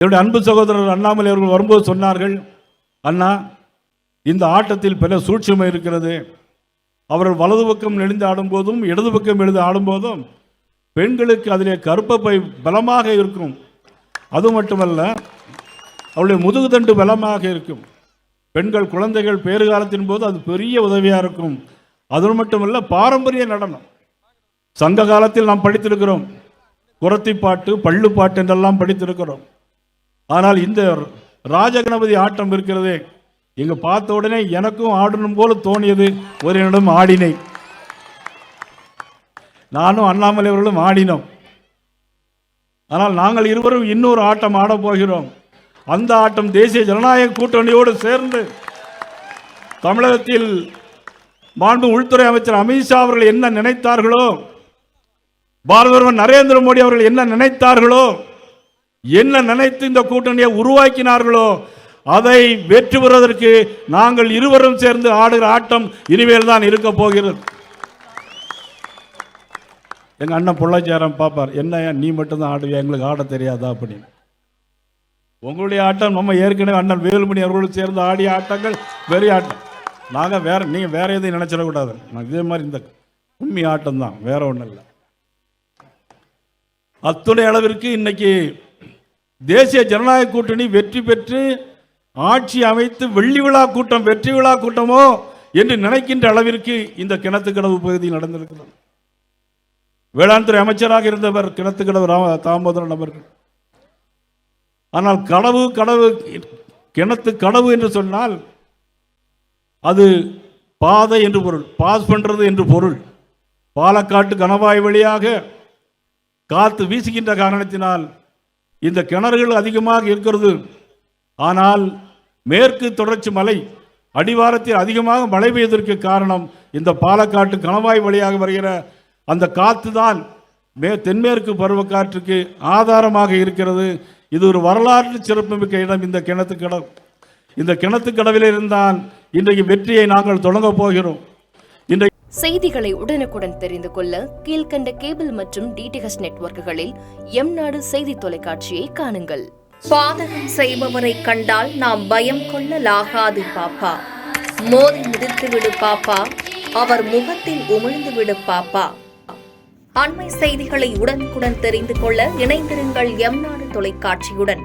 என்னுடைய அன்பு சகோதரர் அண்ணாமலை அவர்கள் வரும்போது சொன்னார்கள், அண்ணா இந்த ஆட்டத்தில் பல சூட்சுமை இருக்கிறது. அவர்கள் வலது பக்கம் நெளிந்து ஆடும்போதும் இடது பக்கம் எழுந்து ஆடும்போதும் பெண்களுக்கு அதிலே கர்ப்பப்பை பலமாக இருக்கும். அது மட்டுமல்ல, அவருடைய முதுகுதண்டு பலமாக இருக்கும். பெண்கள் குழந்தைகள் பேறுகாலத்தின் போது அது பெரிய உதவியாக இருக்கும். அது மட்டுமல்ல, பாரம்பரிய நடனம் சங்க காலத்தில் நாம் படித்திருக்கிறோம். குரத்திப்பாட்டு, பள்ளுப்பாட்டு என்றெல்லாம் படித்திருக்கிறோம். ஆனால் இந்த ராஜகணபதி ஆட்டம் இருக்கிறதே, இங்க பார்த்த உடனே எனக்கும் ஆடணும் போல தோணியது. ஒரு இடம் ஆடினேன். நானும் அண்ணாமலை அவர்களும் ஆடினோம். ஆனால் நாங்கள் இருவரும் இன்னொரு ஆட்டம் ஆடப் போகிறோம். அந்த ஆட்டம் தேசிய ஜனநாயக கூட்டணியோடு சேர்ந்து தமிழகத்தில் மாண்பு உள்துறை அமைச்சர் அமித்ஷா அவர்கள் என்ன நினைத்தார்களோ, பாரத பிரதமர் நரேந்திர மோடி அவர்கள் என்ன நினைத்தார்களோ, என்ன நினைத்து இந்த கூட்டணியை உருவாக்கினார்களோ, அதை வெற்றி பெறுவதற்கு நாங்கள் இருவரும் சேர்ந்து ஆடுகிற ஆட்டம் இனிமேல் தான் இருக்க போகிறது. எங்க அண்ணன் பொள்ளாச்சியாரம் பார்ப்பார், என்ன நீ மட்டும்தான் ஆடுவியா, எங்களுக்கு ஆட தெரியாதா அப்படின்னு. உங்களுடைய ஆட்டம் நம்ம ஏற்கனவே அண்ணன் வேலுமணி அவர்களோடு சேர்ந்து ஆடிய ஆட்டங்கள் பெரிய ஆட்டம். நாங்கள் வேற, நீங்கள் வேற எதையும் நினைச்சிடக்கூடாது. இதே மாதிரி இந்த உண்மை ஆட்டம் தான், வேற ஒன்றும் இல்லை. அத்துணை அளவிற்கு இன்னைக்கு தேசிய ஜனநாயக கூட்டணி வெற்றி பெற்று ஆட்சி அமைத்து வெள்ளி விழா கூட்டம், வெற்றி விழா கூட்டமோ என்று நினைக்கின்ற அளவிற்கு இந்த கிணத்துக்கடவு பகுதியில் நடந்திருக்கிறது. வேளாண் துறை அமைச்சராக இருந்தவர் கிணத்துக்கடவு தாமோதரன் அவர்கள். ஆனால் கிணத்து கடவு என்று சொன்னால் அது பாதை என்று பொருள், பாஸ் பண்றது என்று பொருள். பாலக்காட்டு கணவாய் வழியாக காத்து வீசுகின்ற காரணத்தினால் இந்த கிணறுகள் அதிகமாக இருக்கிறது. ஆனால் மேற்கு தொடர்ச்சி மலை அடிவாரத்தில் அதிகமாக மழை பெய்வதற்கு காரணம் இந்த பாலக்காட்டு கணவாய் வழியாக வருகிற அந்த காற்று தான் தென்மேற்கு பருவக்காற்றுக்கு ஆதாரமாக இருக்கிறது. இது ஒரு வரலாற்று சிறப்புமிக்க இடம் இந்த கிணத்துக்கடவு. இந்த கிணத்துக்கடவில் இருந்தால் இன்றைக்கு வெற்றியை நாங்கள் தொடங்க போகிறோம். செய்திகளை உடனுக்குடன் தெரிந்து கொள்ள கீழ்கண்ட கேபிள் மற்றும் டிடிஎச் நெட்வொர்க்குகளில் எம்நாடு செய்தி தொலைக்காட்சியை காணுங்கள். பாதகம் செய்பவரை கண்டால் நாம் பயம் கொள்ளலாகாது பாப்பா. மோதி மிதித்து விடு பாப்பா, அவர் முகத்தில் உமிழ்ந்து விடு பாப்பா. அண்மை செய்திகளை உடனுக்குடன் தெரிந்து கொள்ள இணைந்திருங்கள் எம்நாடு தொலைக்காட்சியுடன்.